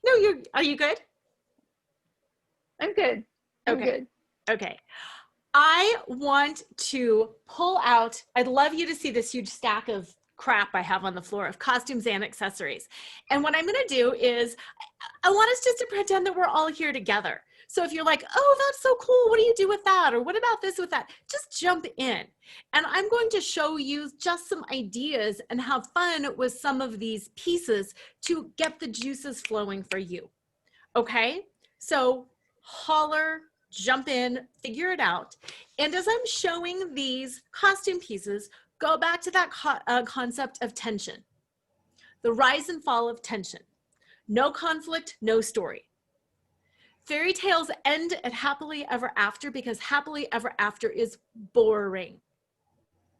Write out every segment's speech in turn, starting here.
No, are you good? I'm good. I'm good. Okay. I want to pull out, I'd love you to see this huge stack of crap I have on the floor of costumes and accessories. And what I'm going to do is I want us just to pretend that we're all here together. So if you're like, oh, that's so cool, what do you do with that? Or what about this with that? Just jump in. And I'm going to show you just some ideas and have fun with some of these pieces to get the juices flowing for you. Okay? So holler, jump in, figure it out. And as I'm showing these costume pieces, go back to that concept of tension, the rise and fall of tension. No conflict, no story. Fairy tales end at happily ever after because happily ever after is boring.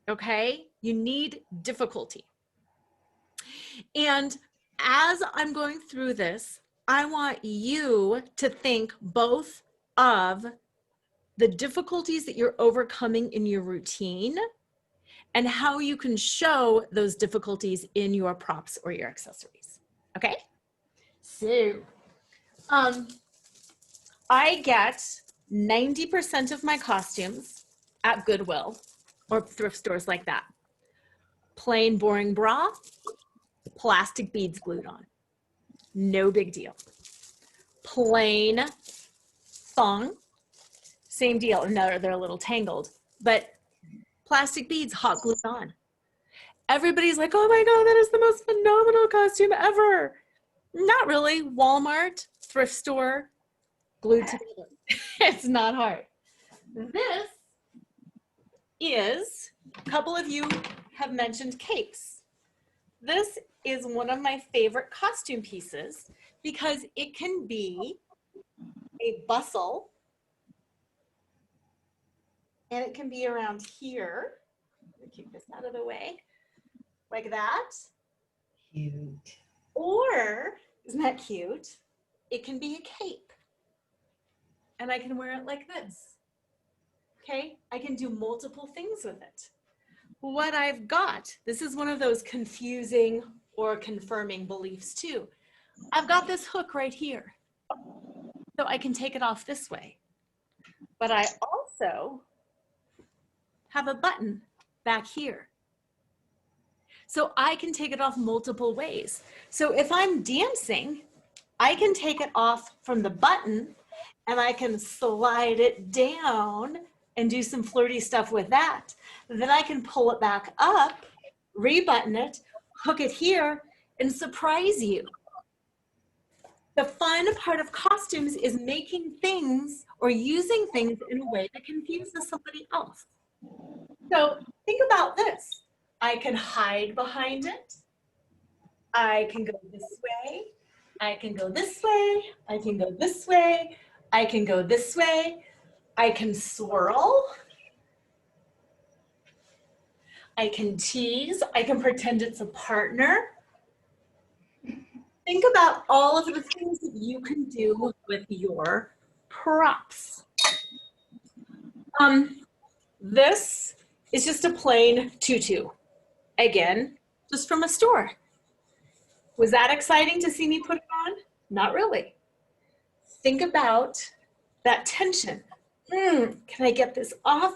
Okay? You need difficulty. And as I'm going through this, I want you to think both of the difficulties that you're overcoming in your routine and how you can show those difficulties in your props or your accessories. Okay? So, I get 90% of my costumes at Goodwill or thrift stores like that. Plain, boring bra, plastic beads glued on. No big deal. Plain thong, same deal. And they're a little tangled, but plastic beads hot glued on. Everybody's like, oh my God, that is the most phenomenal costume ever. Not really. Walmart, thrift store, glued together. It's not hard. This is, a couple of you have mentioned capes. This is one of my favorite costume pieces because it can be a bustle and it can be around here. Let me kick this out of the way, like that. Cute. Or, isn't that cute? It can be a cape. And I can wear it like this. Okay, I can do multiple things with it. What I've got, this is one of those confusing or confirming beliefs too. I've got this hook right here. So I can take it off this way. But I also have a button back here. So I can take it off multiple ways. So if I'm dancing, I can take it off from the button and I can slide it down and do some flirty stuff with that. Then I can pull it back up, rebutton it, hook it here, and surprise you. The fun part of costumes is making things or using things in a way that confuses somebody else. So think about this. I can hide behind it. I can go this way. I can go this way. I can go this way. I can go this way. I can swirl. I can tease. I can pretend it's a partner. Think about all of the things that you can do with your props. This is just a plain tutu. Again, just from a store. Was that exciting to see me put it on? Not really. Think about that tension. Can I get this off?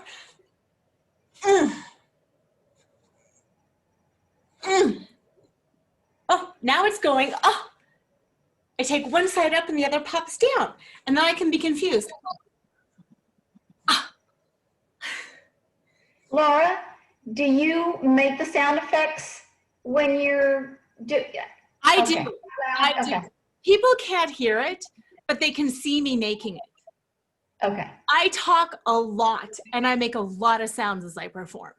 Oh, now it's going, oh. I take one side up and the other pops down. And then I can be confused. Laura, do you make the sound effects when you're I okay. do. I do. Okay. People can't hear it, but they can see me making it. Okay. I talk a lot and I make a lot of sounds as I perform.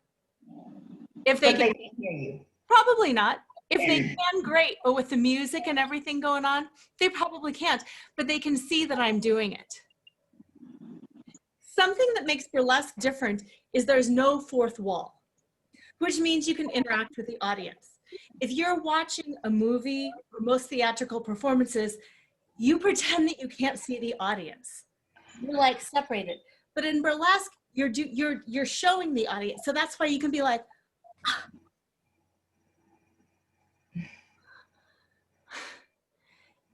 If they can hear you. Probably not. If they can, great. But with the music and everything going on, they probably can't. But they can see that I'm doing it. Something that makes burlesque different is there's no fourth wall, which means you can interact with the audience. If you're watching a movie or most theatrical performances, you pretend that you can't see the audience. You're like separated. But in burlesque, you're showing the audience. So that's why you can be like,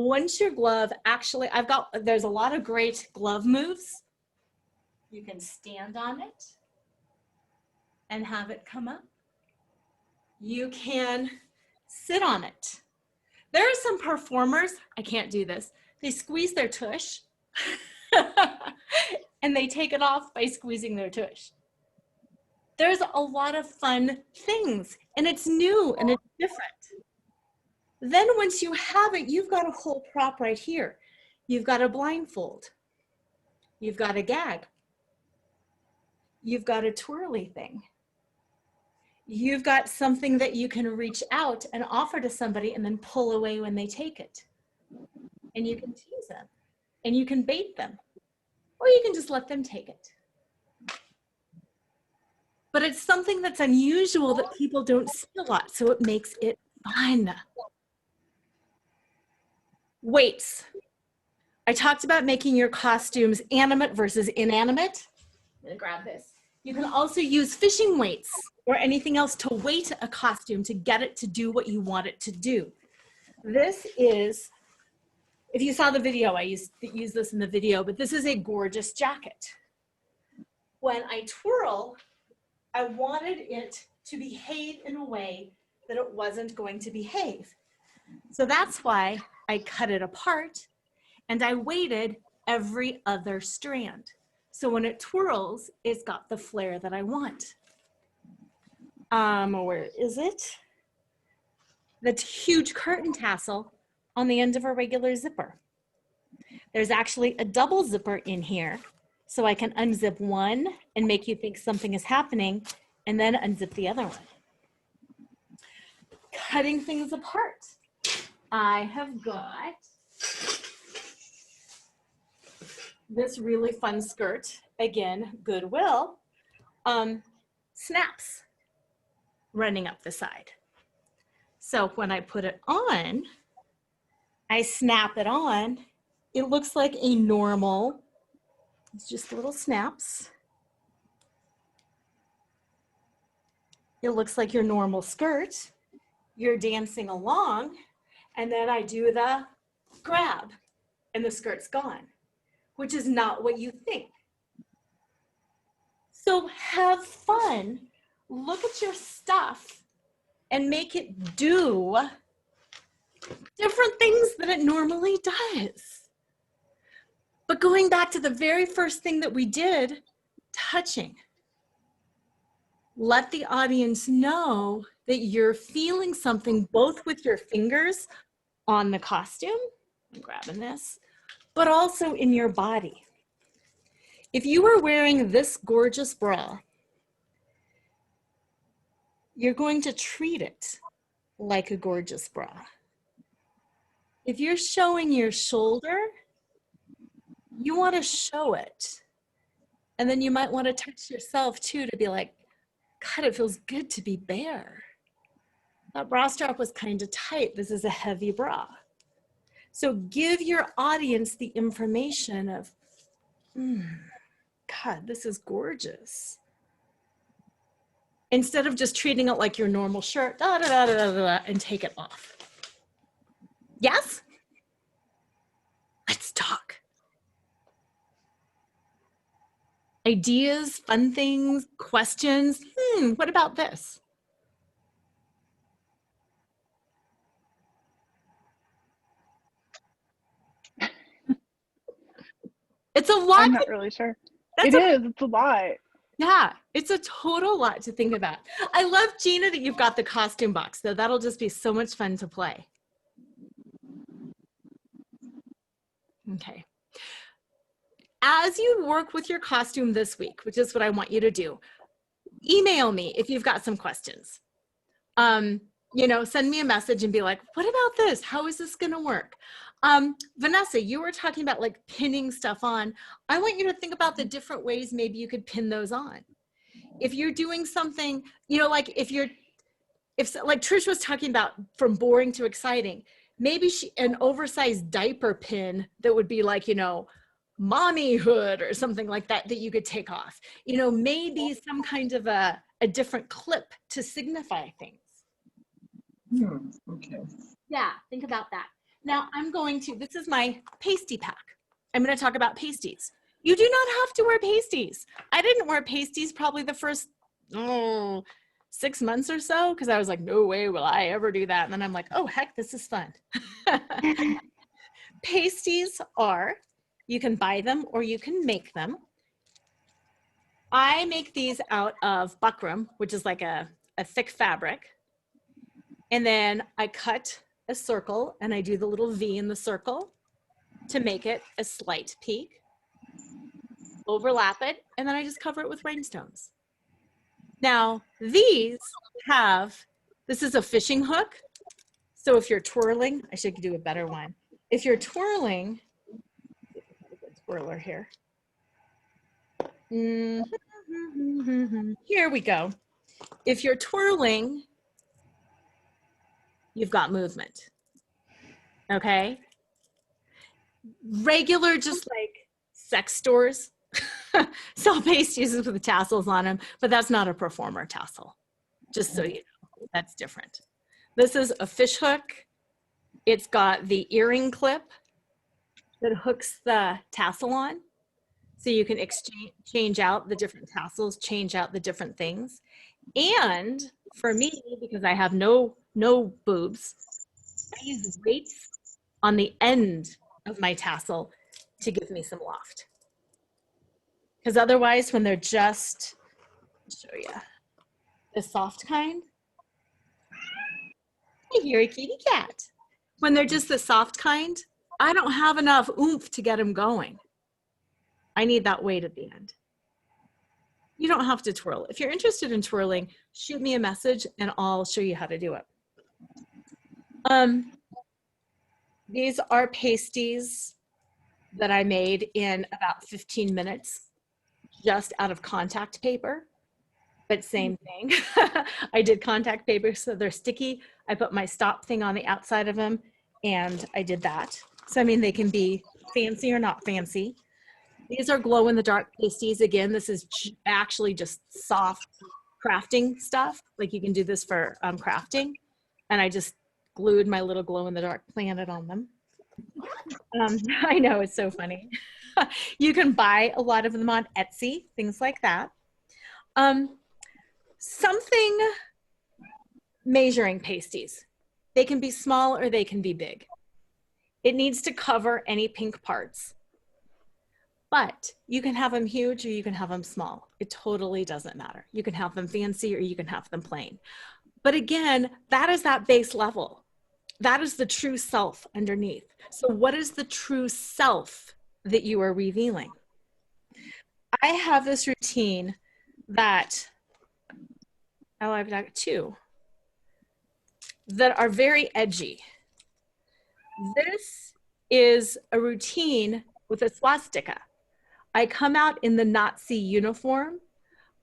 once your glove, actually, there's a lot of great glove moves. You can stand on it and have it come up. You can sit on it. There are some performers, I can't do this, they squeeze their tush and they take it off by squeezing their tush. There's a lot of fun things, and it's new and it's different. Then once you have it, you've got a whole prop right here. You've got a blindfold. You've got a gag. You've got a twirly thing. You've got something that you can reach out and offer to somebody and then pull away when they take it. And you can tease them, and you can bait them, or you can just let them take it. But it's something that's unusual that people don't see a lot, so it makes it fun. Weights. I talked about making your costumes animate versus inanimate. I'm gonna grab this. You can also use fishing weights or anything else to weight a costume to get it to do what you want it to do. This is, if you saw the video, I used to use this in the video, but this is a gorgeous jacket. When I twirl, I wanted it to behave in a way that it wasn't going to behave. So that's why I cut it apart and I weighted every other strand. So when it twirls, it's got the flare that I want. Where is it? The huge curtain tassel on the end of a regular zipper. There's actually a double zipper in here, so I can unzip one and make you think something is happening, and then unzip the other one. Cutting things apart. I have got this really fun skirt, again, Goodwill, snaps running up the side. So when I put it on, I snap it on. It looks like a normal, it's just little snaps. It looks like your normal skirt. You're dancing along, and then I do the grab, and the skirt's gone, which is not what you think. So have fun, look at your stuff, and make it do different things than it normally does. But going back to the very first thing that we did, touching. Let the audience know that you're feeling something both with your fingers on the costume, I'm grabbing this, but also in your body. If you were wearing this gorgeous bra, you're going to treat it like a gorgeous bra. If you're showing your shoulder, you want to show it. And then you might want to touch yourself too to be like, God, it feels good to be bare. That bra strap was kind of tight. This is a heavy bra. So give your audience the information of, God, this is gorgeous. Instead of just treating it like your normal shirt, and take it off. Yes? Let's talk. Ideas, fun things, questions. What about this? It's a lot. I'm not really sure. It's a lot. Yeah, it's a total lot to think about. I love, Gina, that you've got the costume box, though. That'll just be so much fun to play. Okay. As you work with your costume this week, which is what I want you to do, email me if you've got some questions. You know, send me a message and be like, what about this? How is this going to work? Vanessa, you were talking about like pinning stuff on. I want you to think about the different ways maybe you could pin those on. If you're doing something, you know, like if like Trish was talking about from boring to exciting, maybe an oversized diaper pin that would be like, you know, mommyhood or something like that, that you could take off. You know, maybe some kind of a different clip to signify things. Okay. Yeah, think about that. Now I'm going to, this is my pasty pack. I'm going to talk about pasties. You do not have to wear pasties. I didn't wear pasties probably the first 6 months or so because I was like, no way will I ever do that. And then I'm like, oh, heck, this is fun. Pasties are, you can buy them or you can make them. I make these out of buckram, which is like a thick fabric. And then I cut a circle and I do the little V in the circle to make it a slight peak. Overlap it, and then I just cover it with rhinestones. Now, these have, this is a fishing hook. So if you're twirling, I should do a better one. If you're twirling, twirler here. Here we go. If you're twirling, you've got movement. Okay? Regular, just like sex stores, sell pasties with the tassels on them, but that's not a performer tassel, just so you know, that's different. This is a fish hook. It's got the earring clip that hooks the tassel on, so you can change out the different tassels, change out the different things. And for me, because I have no boobs, I use weights on the end of my tassel to give me some loft. Because otherwise, when they're just, I'll show you, the soft kind. Hey, you're a kitty cat. When they're just the soft kind, I don't have enough oomph to get them going. I need that weight at the end. You don't have to twirl. If you're interested in twirling, shoot me a message and I'll show you how to do it. These are pasties that I made in about 15 minutes. Just out of contact paper, but same thing. I did contact paper, so they're sticky. I put my stop thing on the outside of them, and I did that. So, I mean, they can be fancy or not fancy. These are glow-in-the-dark pasties. Again, this is actually just soft crafting stuff. Like you can do this for crafting. And I just glued my little glow-in-the-dark planet on them. I know, it's so funny. You can buy a lot of them on Etsy, things like that. Something measuring pasties. They can be small or they can be big. It needs to cover any pink parts. But you can have them huge or you can have them small. It totally doesn't matter. You can have them fancy or you can have them plain. But again, that is that base level. That is the true self underneath. So what is the true self that you are revealing? I have this routine that, oh, I've got two that are very edgy. This is a routine with a swastika. I come out in the Nazi uniform.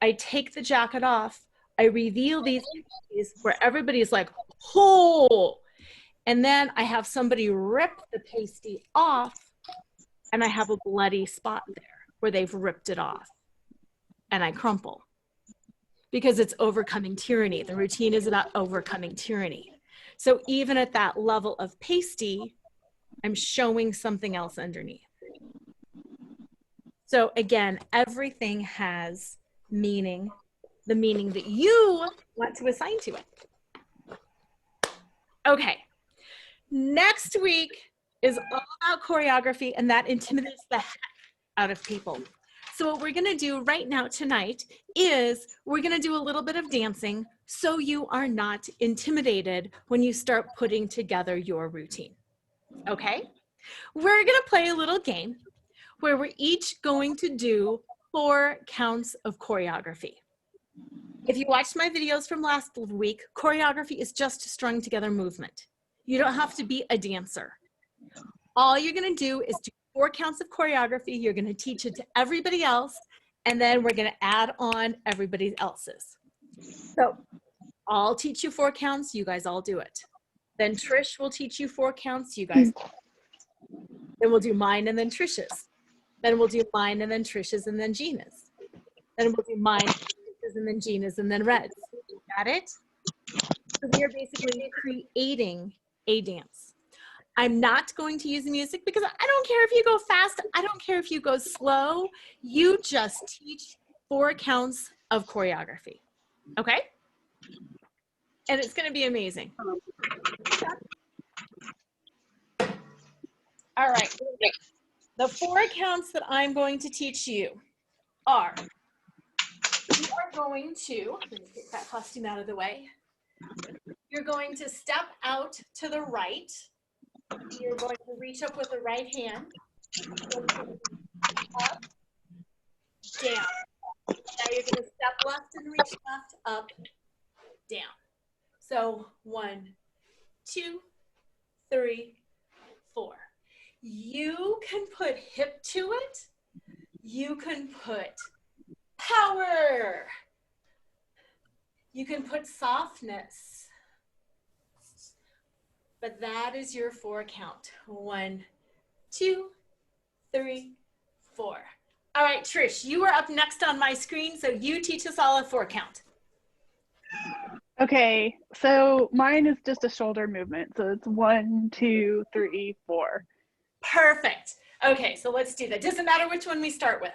I take the jacket off. I reveal these pasties where everybody's like, oh, and then I have somebody rip the pasty off and I have a bloody spot there where they've ripped it off and I crumple because it's overcoming tyranny. The routine is about overcoming tyranny. So even at that level of pasty, I'm showing something else underneath. So again, everything has meaning, the meaning that you want to assign to it. Okay, next week is all about choreography, and that intimidates the heck out of people. So what we're gonna do right now tonight is we're gonna do a little bit of dancing so you are not intimidated when you start putting together your routine, okay? We're gonna play a little game where we're each going to do 4 counts of choreography. If you watched my videos from last week, choreography is just strung together movement. You don't have to be a dancer. All you're gonna do is do 4 counts of choreography. You're gonna teach it to everybody else, and then we're gonna add on everybody else's. So I'll teach you 4 counts, you guys all do it. Then Trish will teach you 4 counts, you guys. Then we'll do mine and then Trish's. Then we'll do mine and then Trish's and then Gina's. Then we'll do mine and then Gina's and then Red's. Got it? So we are basically creating a dance. I'm not going to use music because I don't care if you go fast. I don't care if you go slow. You just teach 4 counts of choreography. Okay? And it's going to be amazing. All right. The 4 counts that I'm going to teach you are, you are going to, let me get that costume out of the way. You're going to step out to the right. You're going to reach up with the right hand. Up, down. Now you're going to step left and reach left, up, down. So 1, 2, 3, 4. You can put hip to it. You can put power. You can put softness. But that is your 4 count. 1, 2, 3, 4. All right, Trish, you are up next on my screen, so you teach us all a 4 count. Okay, so mine is just a shoulder movement. So it's 1, 2, 3, 4. Perfect. Okay, so let's do that. Doesn't matter which one we start with.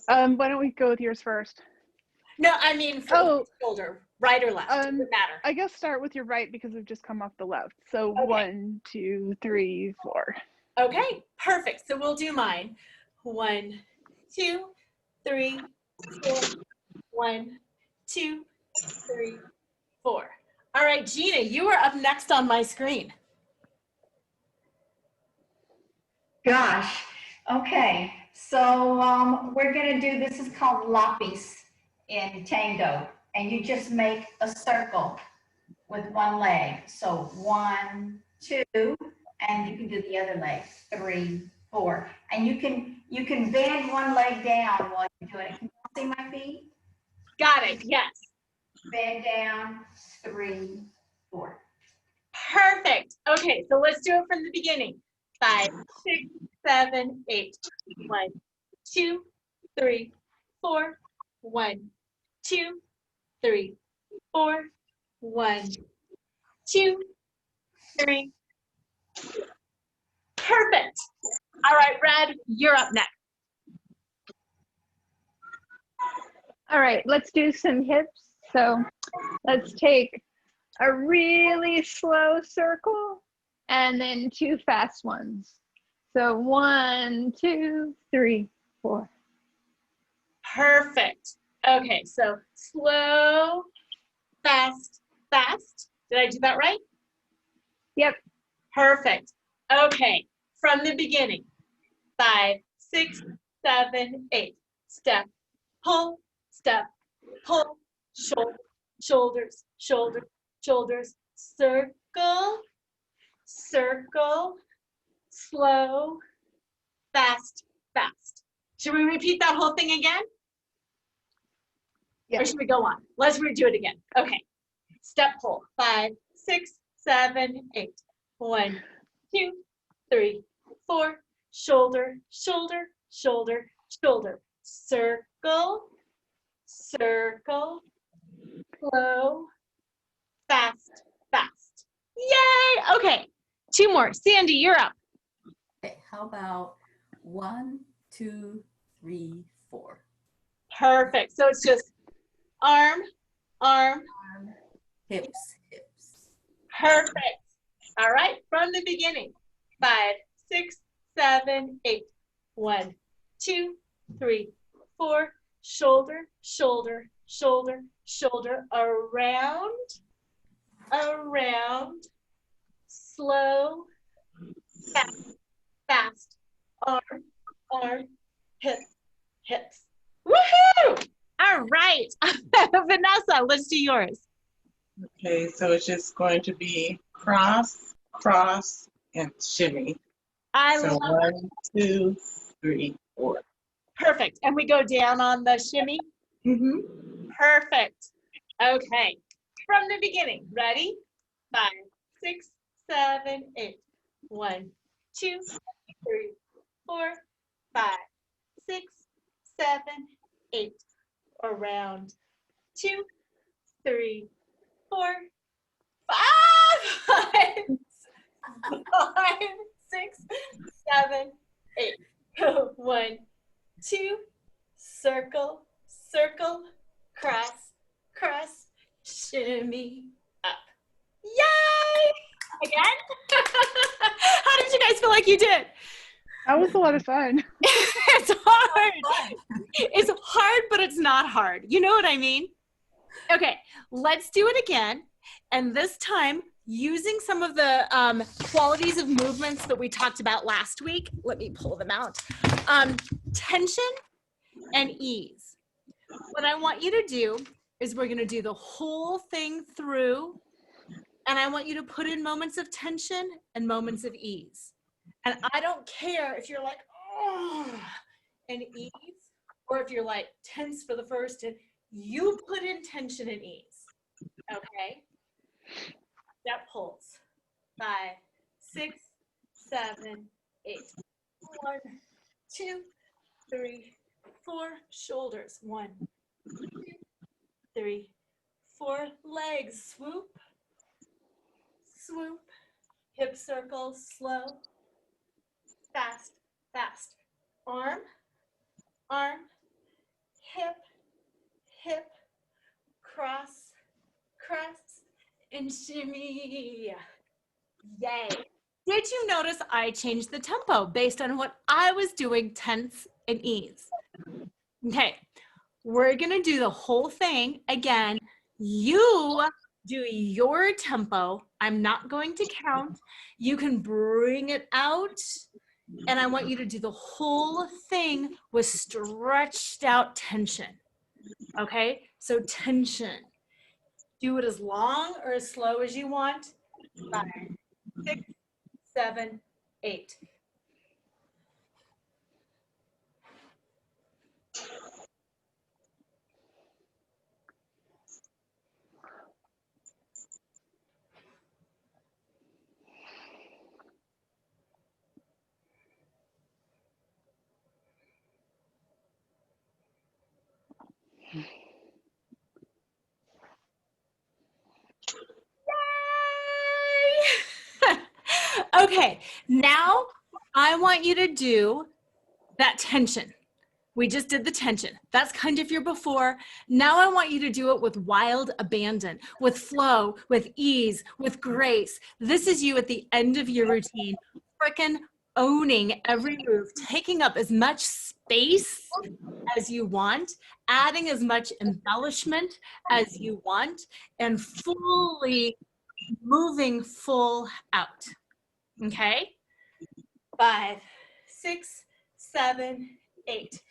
Why don't we go with yours first? No, I mean for shoulder, right or left. Doesn't matter. I guess start with your right because we've just come off the left. So Okay. 1, 2, 3, 4. Okay, perfect. So we'll do mine. 1, 2, 3, 4. 1, 2, 3, 4. All right, Gina, you are up next on my screen. Gosh, okay. So we're gonna do, this is called lapis in tango. And you just make a circle with one leg. So 1, 2, and you can do the other leg, 3, 4. And you can bend one leg down while you're doing it. Can you see my feet? Got it, yes. Bend down, 3, 4. Perfect. Okay, so let's do it from the beginning. 5, 6, 7, 8. 1, 2, 3, 4. 1, 2, 3, 4. 1, 2, 3. Perfect. All right, Red, you're up next. All right, let's do some hips. So let's take a really slow circle and then 2 fast ones. So 1, 2, 3, 4. Perfect. Okay, so slow, fast, fast. Did I do that right? Yep. Perfect. Okay, from the beginning. 5, 6, 7, 8. Step, pull, shoulder, shoulders, shoulder, shoulders, circle, circle, slow, fast, fast. Should we repeat that whole thing again? Yeah. Or should we go on? Let's redo it again. Okay. Step pull. 5, 6, 7, 8. 1, 2, 3, 4. Shoulder, shoulder, shoulder, shoulder. Circle, circle, slow, fast, fast. Yay! Okay. 2 more. Sandy, you're up. Okay, how about 1, 2, 3, 4. Perfect. So it's just arm, arm, Arm, hips, hips. perfect. All right, from the beginning. 5, 6, 7, 8. 1, 2, 3, 4. Shoulder, shoulder, shoulder, shoulder, around, around, slow, fast, fast, arm, arm, hip, hips. Woohoo! All right, Vanessa, let's do yours. Okay, so it's just going to be cross, cross, and shimmy. I So love 1, 2, 3, 4. perfect. And we go down on the shimmy. Mm-hmm. Perfect. Okay. From the beginning. Ready? 5, 6, 7, 8. 1, 2, 3, 4, 5, 6, 7, 8. Around. 2, 3, 4, 5, 5, 6, 7, 8. 1, 2, circle, circle, cross, cross, shimmy, up. Yay! Again? How did you guys feel like you did? That was a lot of fun. It's hard. It's hard, but it's not hard. You know what I mean? Okay, let's do it again. And this time, using some of the qualities of movements that we talked about last week. Let me pull them out. Tension and ease. What I want you to do is we're going to do the whole thing through. And I want you to put in moments of tension and moments of ease. And I don't care if you're like, oh, and ease, or if you're like tense for the first, and you put in tension and ease. Okay? That pulls. 5, 6, 7, 8. 1, 2, 3, 4. Shoulders. 1, 2, 3, 4. Legs. Swoop. Swoop. Hip circle. Slow. Fast. Fast. Arm. Arm. Hip. Hip. Cross. Cross. And shimmy. Yay. Did you notice I changed the tempo based on what I was doing, tense and ease? Okay, we're gonna do the whole thing again. You do your tempo. I'm not going to count. You can bring it out, and I want you to do the whole thing with stretched out tension. Okay, so tension. Do it as long or as slow as you want. 5, 6, 7, 8. Yay! Okay, now I want you to do that tension. We just did the tension. That's kind of your before. Now I want you to do it with wild abandon, with flow, with ease, with grace. This is you at the end of your routine, frickin' owning every move, taking up as much space as you want, adding as much embellishment as you want, and fully moving full out. Okay? 5, 6, 7, 8.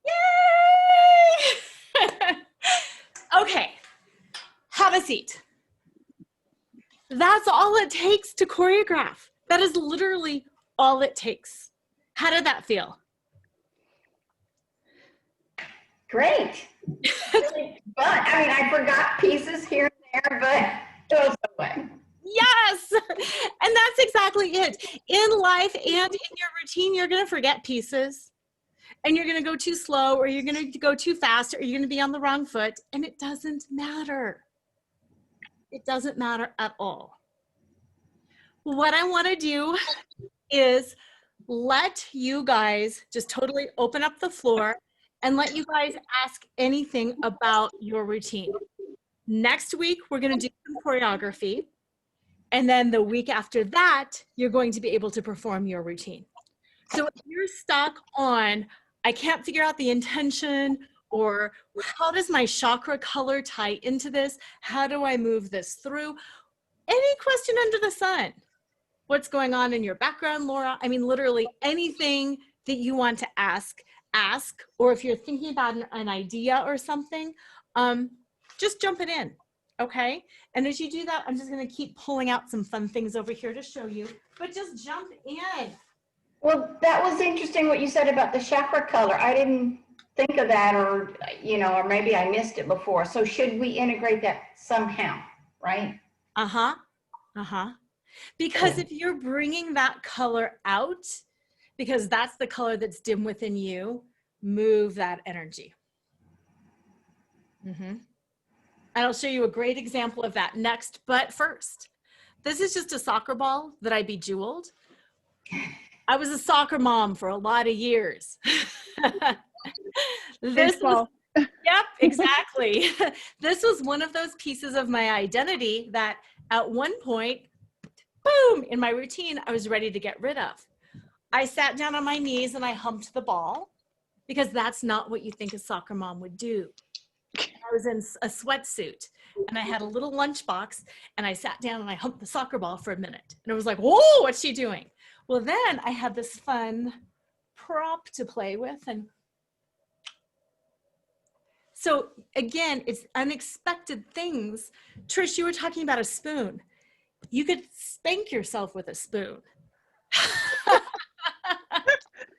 Yay! Okay, have a seat. That's all it takes to choreograph. That is literally all it takes. How did that feel? Great. Really fun. I mean, I forgot pieces here and there, but it was away. Yes, and that's exactly it. In life and in your routine, you're going to forget pieces. And you're going to go too slow, or you're going to go too fast, or you're going to be on the wrong foot, and it doesn't matter. It doesn't matter at all. What I want to do is let you guys just totally open up the floor and let you guys ask anything about your routine. Next week, we're going to do some choreography. And then the week after that, you're going to be able to perform your routine. So if you're stuck on, I can't figure out the intention, or how does my chakra color tie into this? How do I move this through? Any question under the sun. What's going on in your background, Laura? I mean, literally anything that you want to ask. Or if you're thinking about an idea or something, just jump it in, okay? And as you do that, I'm just gonna keep pulling out some fun things over here to show you, but just jump in. Well, that was interesting what you said about the chakra color. I didn't think of that, or, or maybe I missed it before. So should we integrate that somehow, right? Uh-huh. Uh-huh. Because if you're bringing that color out, because that's the color that's dim within you, move that energy. And I'll show you a great example of that next. But first, this is just a soccer ball that I bejeweled. I was a soccer mom for a lot of years. Baseball. Yep, exactly. This was one of those pieces of my identity that at one point, boom, in my routine, I was ready to get rid of. I sat down on my knees and I humped the ball because that's not what you think a soccer mom would do. I was in a sweatsuit and I had a little lunchbox and I sat down and I humped the soccer ball for a minute. And it was like, whoa, what's she doing? Well, then I had this fun prop to play with. And so again, it's unexpected things. Trish, you were talking about a spoon. You could spank yourself with a spoon.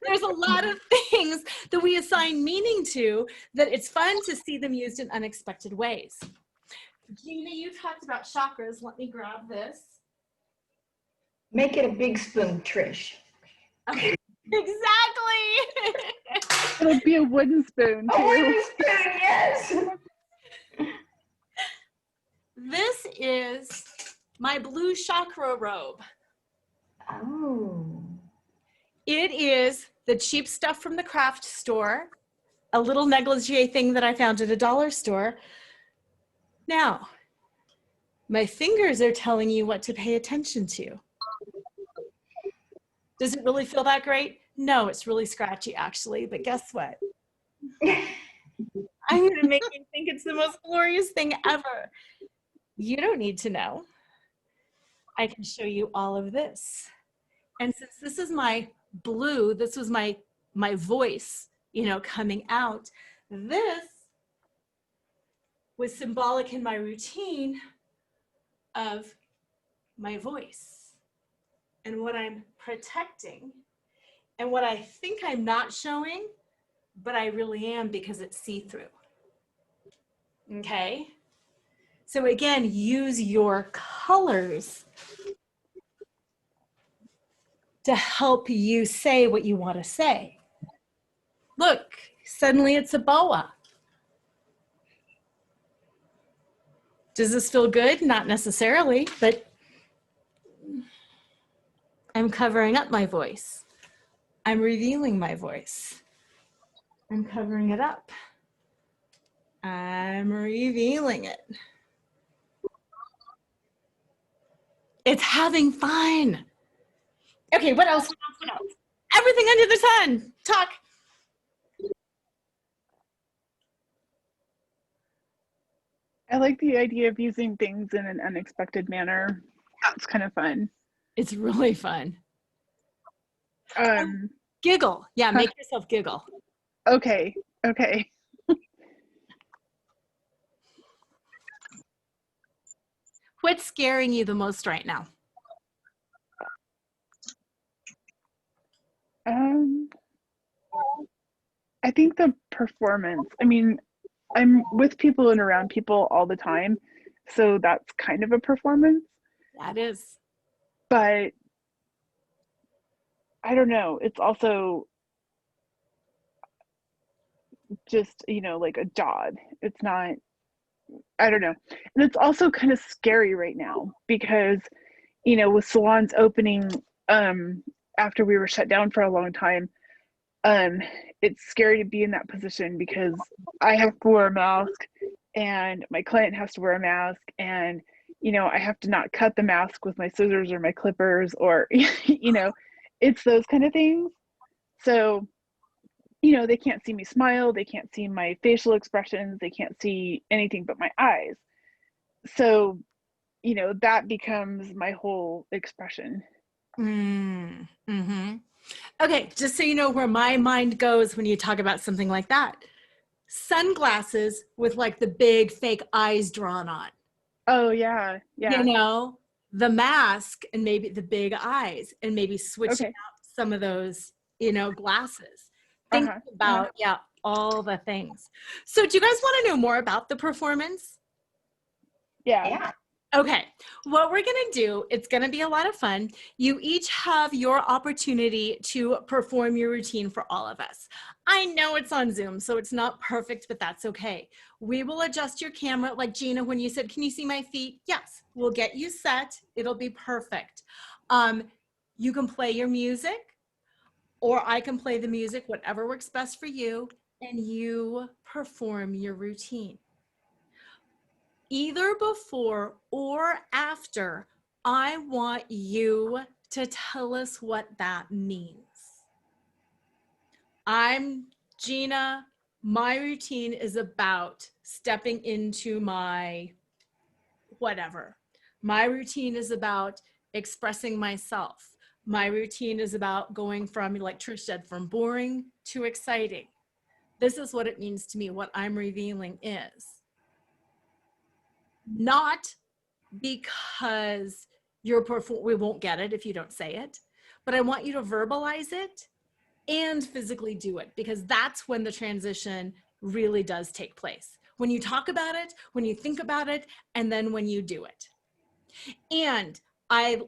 There's a lot of things that we assign meaning to that it's fun to see them used in unexpected ways. Gina, you talked about chakras. Let me grab this. Make it a big spoon, Trish. Okay. Exactly. It'll be a wooden spoon A too. wooden spoon, yes. This is my blue chakra robe. Oh. It is the cheap stuff from the craft store, a little negligee thing that I found at a dollar store. Now, my fingers are telling you what to pay attention to. Does it really feel that great? No, it's really scratchy actually, but guess what? I'm gonna make you think it's the most glorious thing ever. You don't need to know. I can show you all of this. And since this is my blue, this was my voice, coming out. This was symbolic in my routine of my voice and what I'm protecting and what I think I'm not showing, but I really am because it's see-through. Okay? So again, use your colors to help you say what you want to say. Look, suddenly it's a boa. Does this feel good? Not necessarily, but I'm covering up my voice. I'm revealing my voice. I'm covering it up. I'm revealing it. It's having fun. Okay, what else? What else? Everything under the sun. Talk. I like the idea of using things in an unexpected manner. That's kind of fun. It's really fun. Um, Giggle. Yeah, make yourself giggle. okay. What's scaring you the most right now? I think the performance. I mean, I'm with people and around people all the time, so that's kind of a performance. That is. But I don't know. It's also just, like a job. It's not, I don't know. And it's also kind of scary right now because, with salons opening after we were shut down for a long time, it's scary to be in that position because I have to wear a mask and my client has to wear a mask and, I have to not cut the mask with my scissors or my clippers or, it's those kind of things. So, they can't see me smile. They can't see my facial expressions. They can't see anything but my eyes. So, that becomes my whole expression. Mm-hmm. Okay, just so you know where my mind goes when you talk about something like that. Sunglasses with like the big fake eyes drawn on. Oh, yeah. Yeah. The mask and maybe the big eyes and maybe switching Okay. out some of those, you know, glasses. Think about, yeah, all the things. So do you guys want to know more about the performance? Yeah. Yeah. Okay, what we're gonna do, it's gonna be a lot of fun. You each have your opportunity to perform your routine for all of us. I know it's on Zoom, so it's not perfect, but that's okay. We will adjust your camera, like Gina, when you said, can you see my feet? Yes, we'll get you set. It'll be perfect. You can play your music, or I can play the music, whatever works best for you, and you perform your routine. Either before or after, I want you to tell us what that means. I'm Gina. My routine is about stepping into my whatever. My routine is about expressing myself. My routine is about going from, like Trish said, from boring to exciting. This is what it means to me. What I'm revealing is not because we won't get it if you don't say it, but I want you to verbalize it and physically do it, because that's when the transition really does take place. When you talk about it, when you think about it, and then when you do it. And I've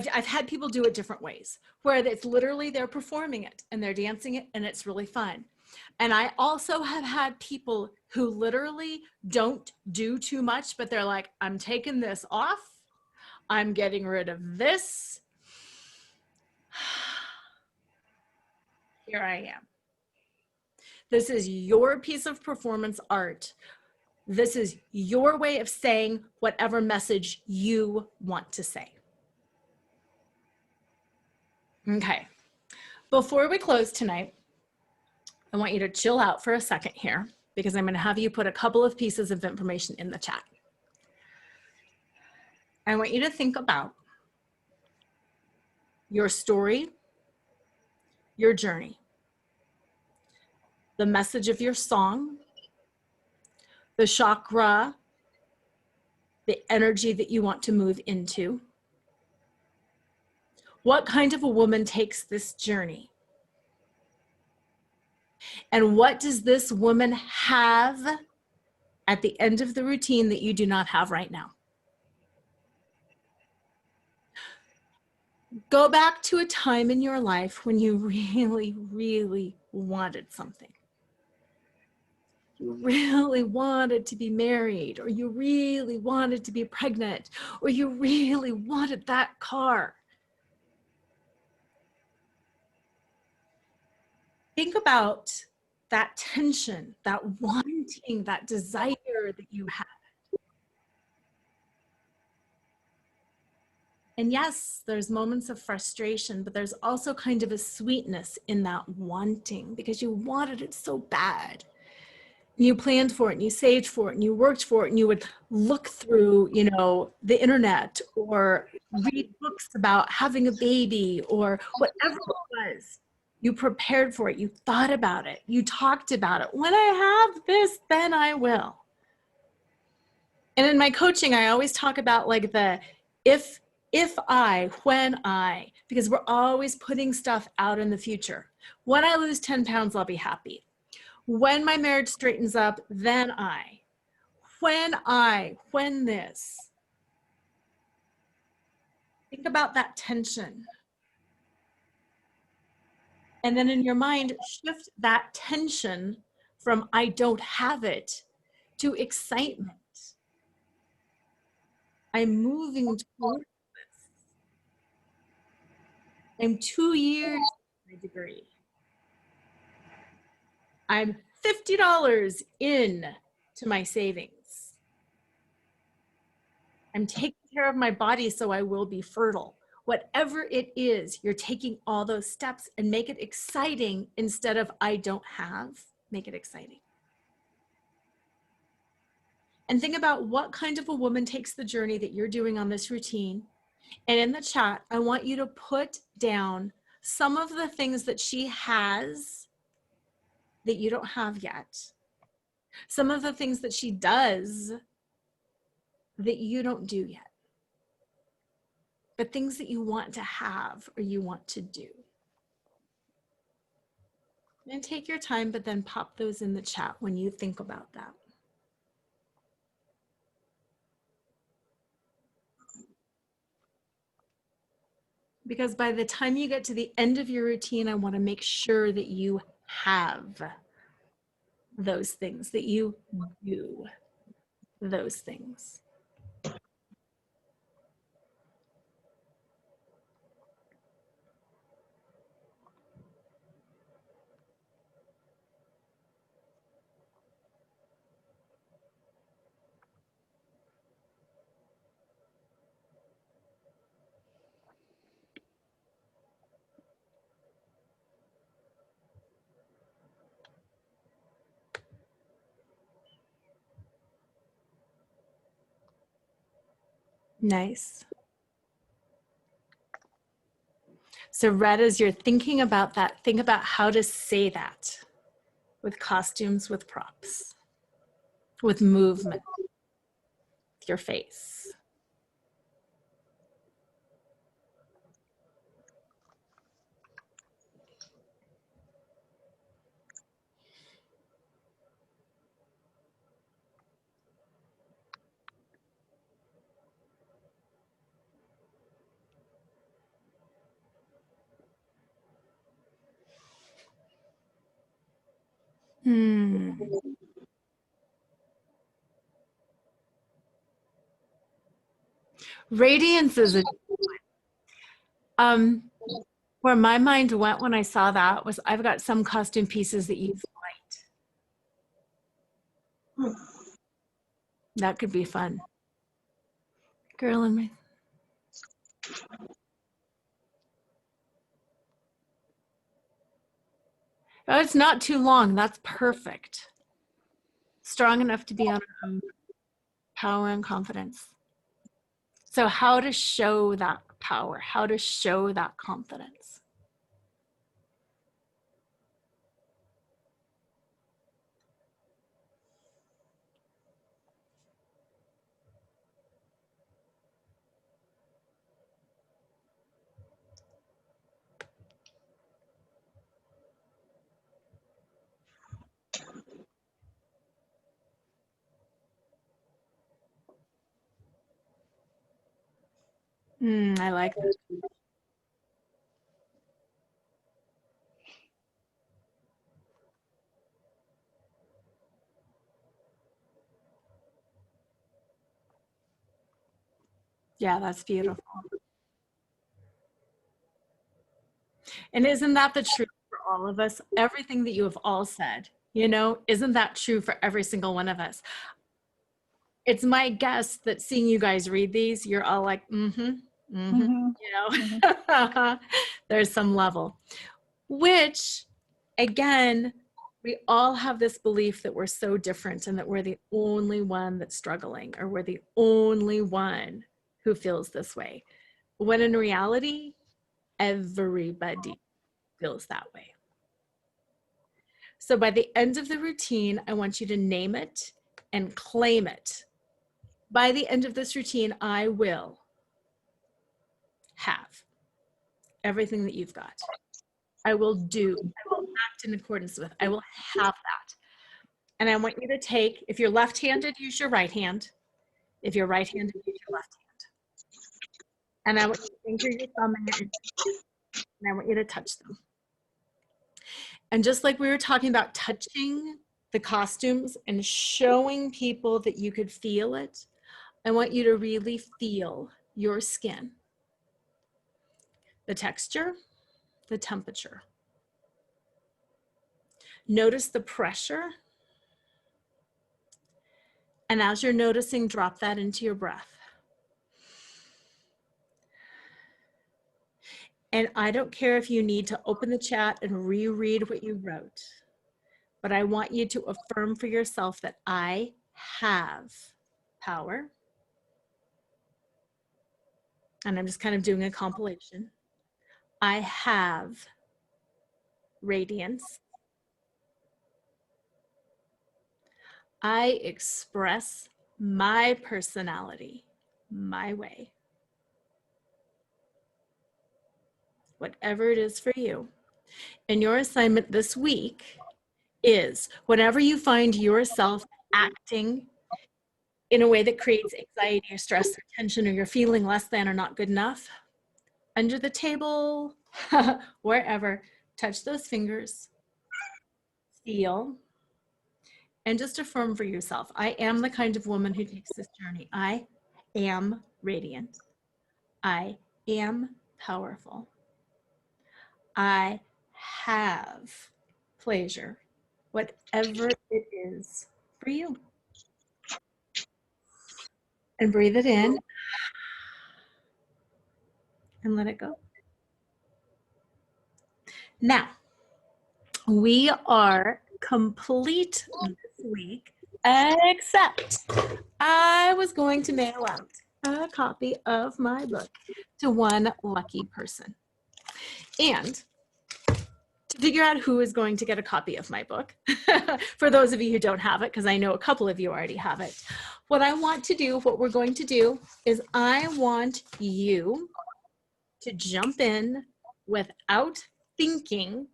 had people do it different ways, where it's literally they're performing it and they're dancing it and it's really fun. And I also have had people who literally don't do too much, but they're like, I'm taking this off. I'm getting rid of this. Here I am. This is your piece of performance art. This is your way of saying whatever message you want to say. Okay. Before we close tonight, I want you to chill out for a second here, because I'm going to have you put a couple of pieces of information in the chat. I want you to think about your story, your journey, the message of your song, the chakra, the energy that you want to move into. What kind of a woman takes this journey? And what does this woman have at the end of the routine that you do not have right now? Go back to a time in your life when you really, really wanted something. You really wanted to be married, or you really wanted to be pregnant, or you really wanted that car. Think about that tension, that wanting, that desire that you had. And yes, there's moments of frustration, but there's also kind of a sweetness in that wanting, because you wanted it so bad. You planned for it, and you saved for it, and you worked for it, and you would look through, you know, the internet or read books about having a baby or whatever it was. You prepared for it. You thought about it. You talked about it. When I have this, then I will. And in my coaching, I always talk about like the if I, when I, because we're always putting stuff out in the future. When I lose 10 pounds, I'll be happy. When my marriage straightens up, then I. When this. Think about that tension. And then in your mind, shift that tension from I don't have it to excitement. I'm moving toward this. I'm 2 years in my degree. I'm $50 in to my savings. I'm taking care of my body so I will be fertile. Whatever it is, you're taking all those steps, and make it exciting instead of I don't have. Make it exciting. And think about what kind of a woman takes the journey that you're doing on this routine. And in the chat, I want you to put down some of the things that she has that you don't have yet. Some of the things that she does that you don't do yet. But things that you want to have or you want to do. And take your time, but then pop those in the chat when you think about that. Because by the time you get to the end of your routine, I want to make sure that you have those things, that you do those things. Nice. So Red, as you're thinking about that, think about how to say that with costumes, with props, with movement, with your face. Radiance is a where my mind went when I saw that was I've got some costume pieces that use light. That could be fun. Girl in me. Oh, it's not too long. That's perfect. Strong enough to be on our own. Power and confidence. So how to show that power, how to show that confidence. I like that. Yeah, that's beautiful. And isn't that the truth for all of us? Everything that you have all said, you know, isn't that true for every single one of us? It's my guess that seeing you guys read these, you're all like, you know, there's some level, which again, we all have this belief that we're so different and that we're the only one that's struggling or we're the only one who feels this way. When in reality, everybody feels that way. So by the end of the routine, I want you to name it and claim it. By the end of this routine, I will have everything that you've got. I will do, I will act in accordance with, I will have that. And I want you to take, if you're left-handed, use your right hand. If you're right-handed, use your left hand. And I want you to finger your thumb and your index, and I want you to touch them. And just like we were talking about touching the costumes and showing people that you could feel it, I want you to really feel your skin, the texture, the temperature. Notice the pressure. And as you're noticing, drop that into your breath. And I don't care if you need to open the chat and reread what you wrote, but I want you to affirm for yourself that I have power. And I'm just kind of doing a compilation. I have radiance. I express my personality my way. Whatever it is for you, And your assignment this week is whenever you find yourself acting in a way that creates anxiety or stress or tension, or you're feeling less than or not good enough, under the table, wherever, touch those fingers, feel, and just affirm for yourself, I am the kind of woman who takes this journey. I am radiant. I am powerful. I have pleasure, whatever it is for you. And breathe it in and let it go. Now, we are complete this week, except I was going to mail out a copy of my book to one lucky person. And to figure out who is going to get a copy of my book, for those of you who don't have it, because I know a couple of you already have it, what we're going to do is I want you to jump in without thinking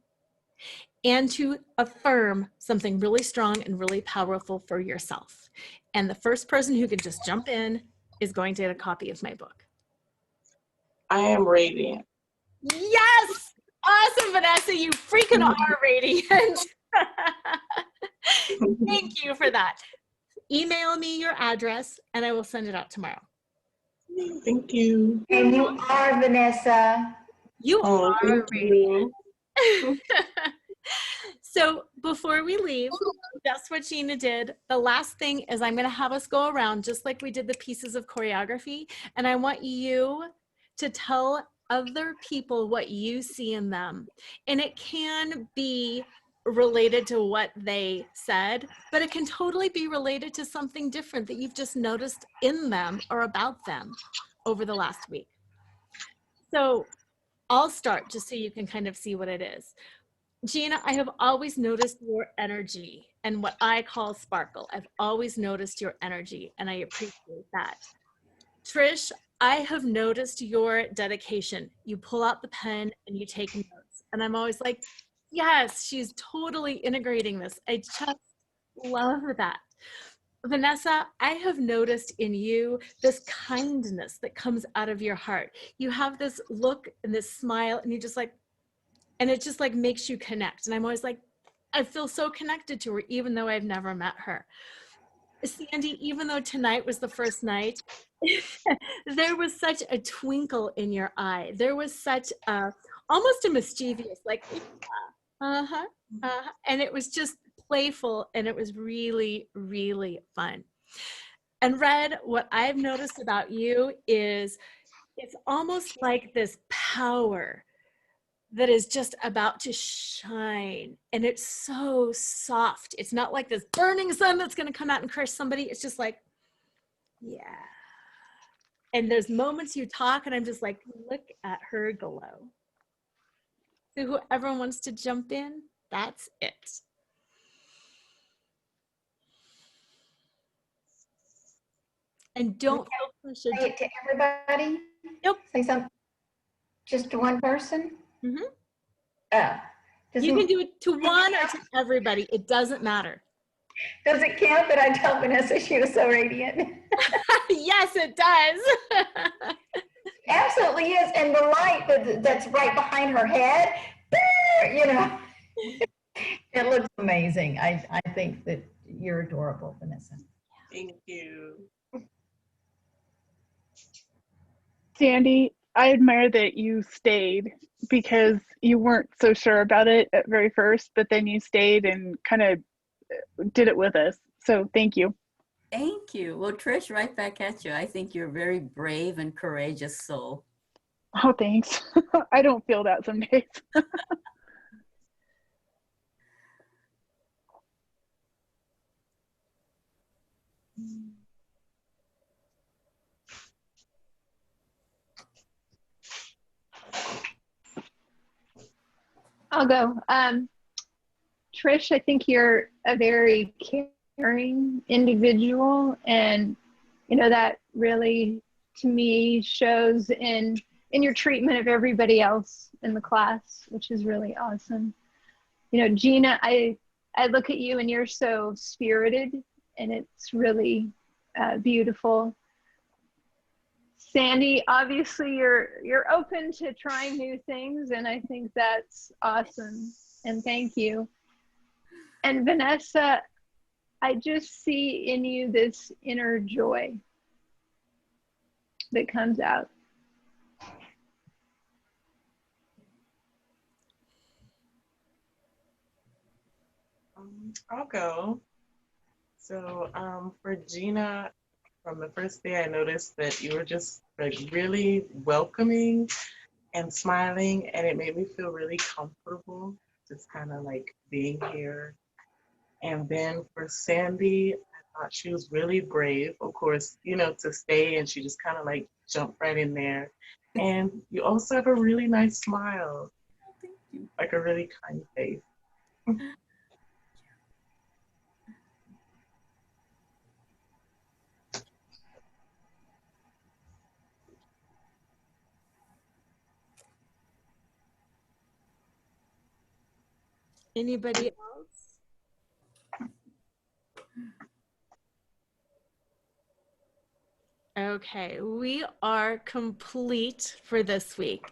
and to affirm something really strong and really powerful for yourself. And the first person who can just jump in is going to get a copy of my book. I am radiant. Yes! Awesome, Vanessa, you freaking are radiant. Thank you for that. Email me your address and I will send it out tomorrow. Thank you. And you are, Vanessa. You Oh, are thank radiant. you. So before we leave, that's what Gina did. The last thing is I'm going to have us go around just like we did the pieces of choreography. And I want you to tell other people what you see in them. And it can be related to what they said, but it can totally be related to something different that you've just noticed in them or about them over the last week. So I'll start just so you can kind of see what it is. Gina, I have always noticed your energy and what I call sparkle. I've always noticed your energy and I appreciate that. Trish, I have noticed your dedication. You pull out the pen and you take notes. And I'm always like, yes, she's totally integrating this. I just love that. Vanessa, I have noticed in you this kindness that comes out of your heart. You have this look and this smile and you just like, and it just like makes you connect. And I'm always like, I feel so connected to her, even though I've never met her. Sandy, even though tonight was the first night, there was such a twinkle in your eye. There was such a, almost a mischievous, like, and it was just playful and it was really, really fun. And Red, what I've noticed about you is it's almost like this power that is just about to shine. And it's so soft. It's not like this burning sun that's going to come out and crush somebody. It's just like, yeah. And there's moments you talk and I'm just like, look at her glow. So whoever wants to jump in, that's it. And don't feel pressured. Say it to everybody? Nope. Say something. Just to one person? Mhm. Does You it, can do it to one or to everybody. It doesn't matter. does it count that I told Vanessa she was so radiant? Yes, it does. Absolutely is. And the light that's right behind her head, you know, it looks amazing. I think that you're adorable, Vanessa. Thank you. Sandy, I admire that you stayed because you weren't so sure about it at very first, but then you stayed and kind of did it with us. So thank you. Thank you. Well, Trish, right back at you. I think you're a very brave and courageous soul. Oh, thanks. I don't feel that some days. I'll go. Trish, I think you're a very caring individual, and you know that really, to me, shows in in your treatment of everybody else in the class, which is really awesome. You know, Gina, I look at you and you're so spirited, and it's really beautiful. Sandy, obviously you're open to trying new things, and I think that's awesome. And thank you. And Vanessa, I just see in you this inner joy that comes out. I'll go. So for Gina, from the first day I noticed that you were just like really welcoming and smiling, and it made me feel really comfortable just kind of like being here. And then for Sandy, I thought she was really brave, of course, you know, to stay, and she just kind of like jumped right in there. And you also have a really nice smile, Thank you. like a really kind face. Anybody else? Okay, we are complete for this week,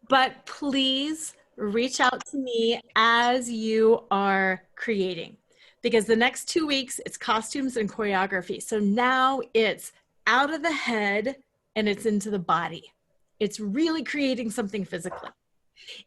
but please reach out to me as you are creating, because the next 2 weeks it's costumes and choreography. So now it's out of the head and it's into the body. It's really creating something physically.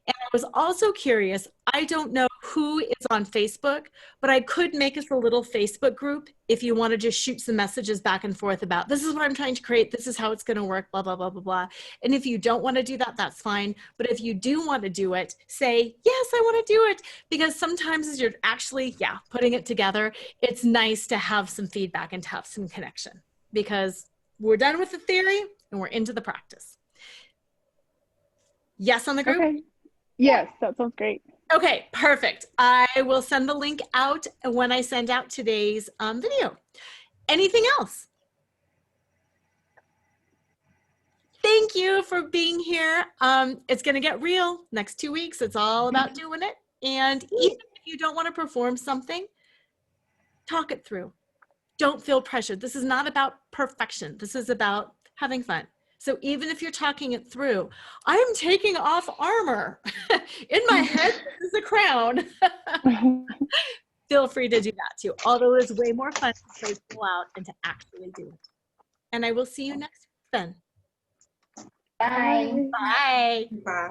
And I was also curious, I don't know who is on Facebook, but I could make us a little Facebook group if you want to just shoot some messages back and forth about, this is what I'm trying to create, this is how it's going to work, blah, blah, blah, blah, blah. And if you don't want to do that, that's fine. But if you do want to do it, say, yes, I want to do it. Because sometimes as you're actually, putting it together, it's nice to have some feedback and to have some connection, because we're done with the theory and we're into the practice. Yes on the group? Okay. Yes, that sounds great. Okay, perfect. I will send the link out when I send out today's video. Anything else? Thank you for being here. It's going to get real next 2 weeks. It's all about doing it. And even if you don't want to perform something, talk it through. Don't feel pressured. This is not about perfection. This is about having fun. So even if you're talking it through, I'm taking off armor. In my head, this is a crown. Feel free to do that too. Although it's way more fun to play full out and to actually do it. And I will see you next week then. Bye. Bye. Bye.